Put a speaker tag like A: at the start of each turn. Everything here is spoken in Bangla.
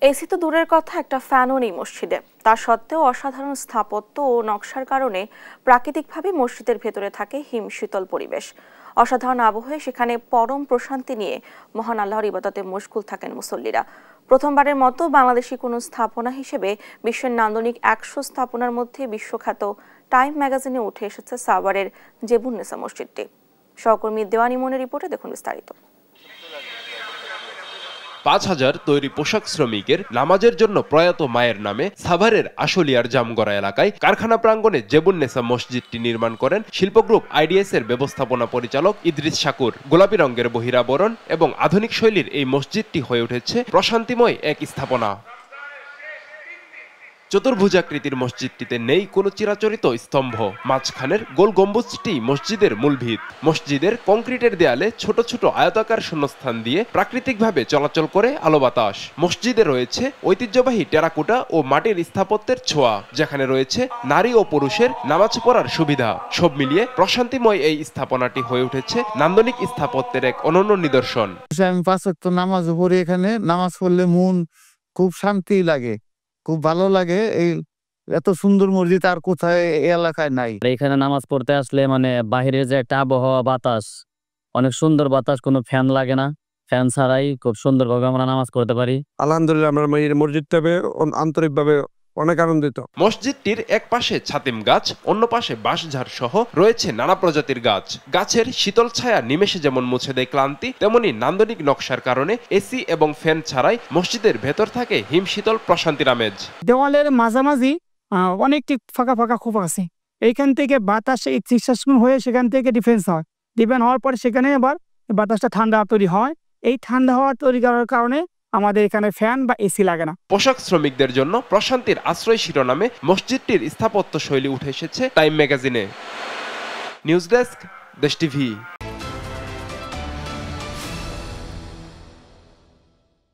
A: এসি তো দূরের কথা, একটা ফ্যানও নেই মসজিদে। তা সত্ত্বেও অসাধারণ স্থাপত্য ও নকশার কারণে প্রাকৃতিকভাবে মসজিদের ভেতরে থাকে হিমশীতল পরিবেশ। অসাধারণ আবহে সেখানে পরম প্রশান্তি নিয়ে মহান আল্লাহর ইবাদতে মশগুল থাকেন মুসল্লিরা। প্রথমবারের মতো বাংলাদেশি কোনো স্থাপনা হিসেবে বিশ্বের নান্দনিক 100 স্থাপনার মধ্যে বিশ্বখ্যাত টাইম ম্যাগাজিনে উঠে এসেছে সাভারের জেবুন্নেসা মসজিদটি। সহকর্মী দেওয়ান ইমনের রিপোর্টে দেখুন বিস্তারিত।
B: ৫,০০০ তৈরি পোশাক শ্রমিকের নামাজের জন্য প্রয়াত মায়ের নামে সাভারের আশুলিয়ার জামগড়া এলাকায় কারখানা প্রাঙ্গণে জেবুন্নেসা মসজিদটি নির্মাণ করেন শিল্প গ্রুপ আইডিএস এর ব্যবস্থাপনা পরিচালক ইদ্রিস শাকুর। গোলাপি রঙের বহিরাবরণ এবং আধুনিক শৈলীর এই মসজিদটি হয়ে উঠেছে প্রশান্তিময় এক স্থাপনা। চতুর্ভুজাকৃতির মসজিদটিতে নেই কোনো চিরাচরিত স্তম্ভ। মাঝখানের গোল গম্বুজটি মসজিদের মূল ভিত। মসজিদের কংক্রিটের দেয়ালে ছোট ছোট আয়তাকার শূন্যস্থান দিয়ে প্রাকৃতিকভাবে চলাচল করে আলো বাতাস। মসজিদে রয়েছে ঐতিহ্যবাহী টেরাকোটা ও মাটির স্থাপত্যের ছোঁয়া, যেখানে রয়েছে নারী ও পুরুষের নামাজ পড়ার সুবিধা। সব মিলিয়ে প্রশান্তিময় এই স্থাপনাটি হয়ে উঠেছে নান্দনিক স্থাপত্যের এক অনন্য নিদর্শন।
C: আমি 5 ওয়াক্ত নামাজ পড়ি, এখানে নামাজ পড়লে মন খুব শান্তি লাগে, খুব ভালো লাগে। এই এত সুন্দর মসজিদ আর কোথায় এই এলাকায় নাই।
D: এখানে নামাজ পড়তে আসলে বাহিরের যে একটা আবহাওয়া, বাতাস, অনেক সুন্দর বাতাস, কোনো ফ্যান লাগে না। ফ্যান ছাড়াই খুব সুন্দরভাবে আমরা নামাজ পড়তে পারি।
E: আলহামদুলিল্লাহ, আমরা মসজিদটা আন্তরিকভাবে অনেক আনন্দিত।
B: মসজিদটির এক পাশে ছাতিম গাছ, অন্য পাশে বাঁশঝাড় সহ রয়েছে নানা প্রজাতির গাছ। গাছের শীতল ছায়া নিমেষে যেমন মুছে দেয় ক্লান্তি, তেমনি নান্দনিক নকশার কারণে এসি এবং ফ্যান ছাড়াই মসজিদের ভেতর থাকে হিমশীতল প্রশান্তির আমেজ।
F: দেওয়ালের মাঝামাঝি অনেকটি ফাঁকা ফাঁকা খোপ আছে। এইখান থেকে বাতাস হয়ে সেখান থেকে ডিফেন্স হয়। ডিফেন্স হওয়ার পরে সেখানে আবার বাতাসটা ঠান্ডা তৈরি হয়। এই ঠান্ডা হওয়ার তৈরি করার কারণে আমাদের এখানে ফ্যান বা এসি লাগে না।
B: পোশাক শ্রমিকদের জন্য প্রশান্তির আশ্রয় শিরোনামে মসজিদটির স্থাপত্য শৈলী উঠে এসেছে টাইম ম্যাগাজিনে। নিউজ ডেস্ক, দেশ টিভি।